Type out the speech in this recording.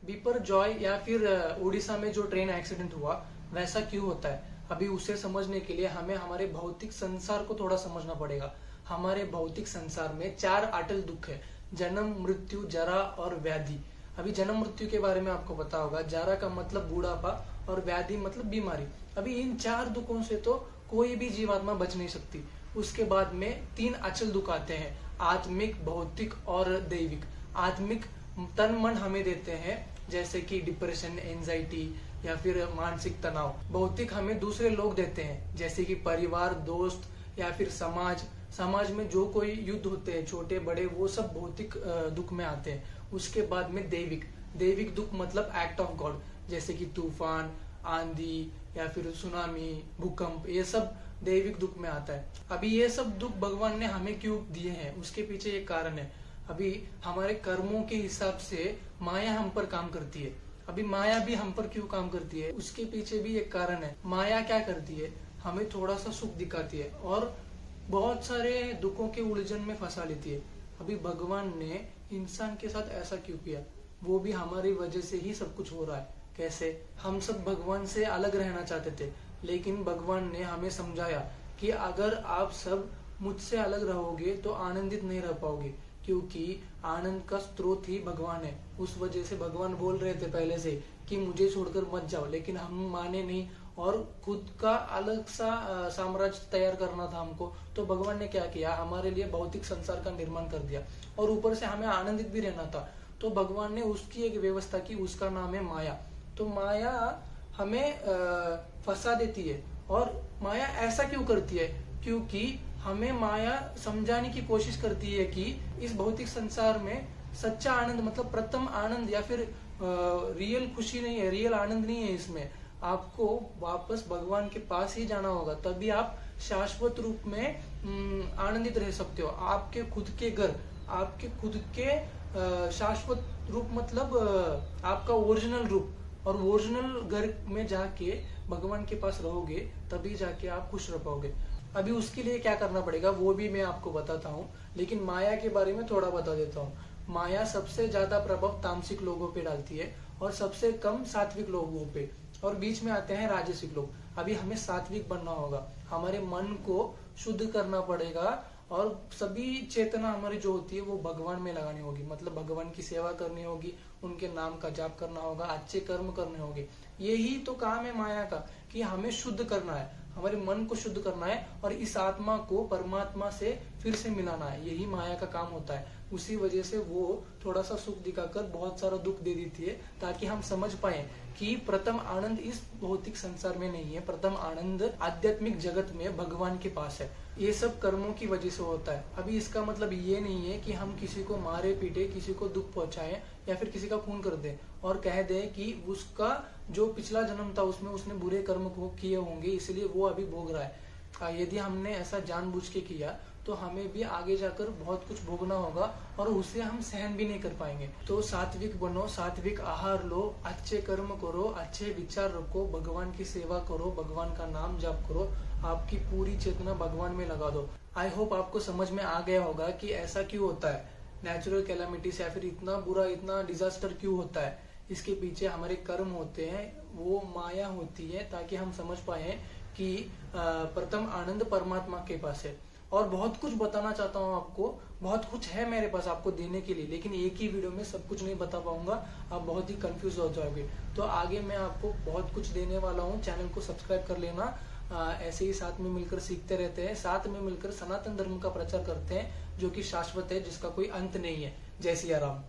बिपरजॉय या फिर उड़ीसा में जो ट्रेन एक्सीडेंट हुआ वैसा क्यों होता है, अभी उसे समझने के लिए हमें हमारे भौतिक संसार को थोड़ा समझना पड़ेगा। हमारे भौतिक संसार में 4 अटल दुख है, जन्म, मृत्यु, जरा और व्याधि। अभी जन्म मृत्यु के बारे में आपको पता होगा, जरा का मतलब बूढ़ापा और व्याधि मतलब बीमारी। अभी इन 4 दुखों से तो कोई भी जीवात्मा बच नहीं सकती। उसके बाद में 3 अचल दुख आते हैं, आत्मिक, भौतिक और दैविक। आत्मिक तन मन हमें देते हैं, जैसे कि डिप्रेशन, एंजाइटी या फिर मानसिक तनाव। भौतिक हमें दूसरे लोग देते हैं, जैसे कि परिवार, दोस्त या फिर समाज। समाज में जो कोई युद्ध होते हैं, छोटे बड़े, वो सब भौतिक दुख में आते हैं। उसके बाद में दैविक। दैविक दुख मतलब एक्ट ऑफ गॉड, जैसे कि तूफान, आंधी या फिर सुनामी, भूकंप, ये सब दैविक दुख में आता है। अभी ये सब दुख भगवान ने हमें क्यों दिए हैं, उसके पीछे एक कारण है। अभी हमारे कर्मों के हिसाब से माया हम पर काम करती है। अभी माया भी हम पर क्यों काम करती है, उसके पीछे भी एक कारण है। माया क्या करती है, हमें थोड़ा सा सुख दिखाती है और बहुत सारे दुखों के उलझन में फंसा लेती है। अभी भगवान ने इंसान के साथ ऐसा क्यों किया, वो भी हमारी वजह से ही सब कुछ हो रहा है। कैसे, हम सब भगवान से अलग रहना चाहते थे, लेकिन भगवान ने हमें समझाया कि अगर आप सब मुझसे अलग रहोगे तो आनंदित नहीं रह पाओगे, क्योंकि आनंद का स्रोत ही भगवान है। उस वजह से भगवान बोल रहे थे पहले से कि मुझे छोड़कर मत जाओ, लेकिन हम माने नहीं और खुद का अलग सा साम्राज्य तैयार करना था हमको। तो भगवान ने क्या किया, हमारे लिए भौतिक संसार का निर्माण कर दिया और ऊपर से हमें आनंदित भी रहना था। तो भगवान ने उसकी एक व्यवस्था की, उसका नाम है माया। तो माया हमें फंसा देती है। और माया ऐसा क्यों करती है, क्योंकि हमें माया समझाने की कोशिश करती है कि इस भौतिक संसार में सच्चा आनंद मतलब प्रथम आनंद या फिर रियल खुशी नहीं है, रियल आनंद नहीं है। इसमें आपको वापस भगवान के पास ही जाना होगा, तभी आप शाश्वत रूप में आनंदित रह सकते हो। आपके खुद के घर, आपके खुद के शाश्वत रूप मतलब आपका ओरिजिनल रूप, और ओरिजिनल घर में जाके भगवान के पास रहोगे तभी जाके आप खुश रह पाओगे। अभी उसके लिए क्या करना पड़ेगा वो भी मैं आपको बताता हूँ, लेकिन माया के बारे में थोड़ा बता देता हूँ। माया सबसे ज्यादा प्रभाव तामसिक लोगों पे डालती है और सबसे कम सात्विक लोगों पे, और बीच में आते हैं राजसिक लोग। अभी हमें सात्विक बनना होगा, हमारे मन को शुद्ध करना पड़ेगा और सभी चेतना हमारी जो होती है वो भगवान में लगानी होगी। मतलब भगवान की सेवा करनी होगी, उनके नाम का जाप करना होगा, अच्छे कर्म करने होंगे। यही तो काम है माया का, कि हमें शुद्ध करना है, हमारे मन को शुद्ध करना है और इस आत्मा को परमात्मा से फिर से मिलाना है। यही माया का काम होता है। उसी वजह से वो थोड़ा सा सुख दिखाकर बहुत सारा दुख दे देती है, ताकि हम समझ पाए कि प्रथम आनंद इस भौतिक संसार में नहीं है, प्रथम आनंद आध्यात्मिक जगत में भगवान के पास है। ये सब कर्मों की वजह से होता है। अभी इसका मतलब ये नहीं है कि हम किसी को मारे पीटे, किसी को दुख पहुंचाएं या फिर किसी का खून कर दें और कह दें कि उसका जो पिछला जन्म था उसमें उसने बुरे कर्म किए होंगे, इसलिए वो अभी भोग रहा है। यदि हमने ऐसा जानबूझ के किया तो हमें भी आगे जाकर बहुत कुछ भोगना होगा और उसे हम सहन भी नहीं कर पाएंगे। तो सात्विक बनो, सात्विक आहार लो, अच्छे कर्म करो, अच्छे विचार रखो, भगवान की सेवा करो, भगवान का नाम जाप करो, आपकी पूरी चेतना भगवान में लगा दो। आई होप आपको समझ में आ गया होगा कि ऐसा क्यों होता है, नेचुरल कैलामिटीज या फिर इतना बुरा, इतना डिजास्टर क्यों होता है। इसके पीछे हमारे कर्म होते हैं, वो माया होती है, ताकि हम समझ पाए कि प्रथम आनंद परमात्मा के पास है। और बहुत कुछ बताना चाहता हूँ आपको, बहुत कुछ है मेरे पास आपको देने के लिए, लेकिन एक ही वीडियो में सब कुछ नहीं बता पाऊंगा, आप बहुत ही कंफ्यूज हो जाओगे। तो आगे मैं आपको बहुत कुछ देने वाला हूँ, चैनल को सब्सक्राइब कर लेना। ऐसे ही साथ में मिलकर सीखते रहते हैं, साथ में मिलकर सनातन धर्म का प्रचार करते हैं, जो कि शाश्वत है, जिसका कोई अंत नहीं है। जय सिया राम।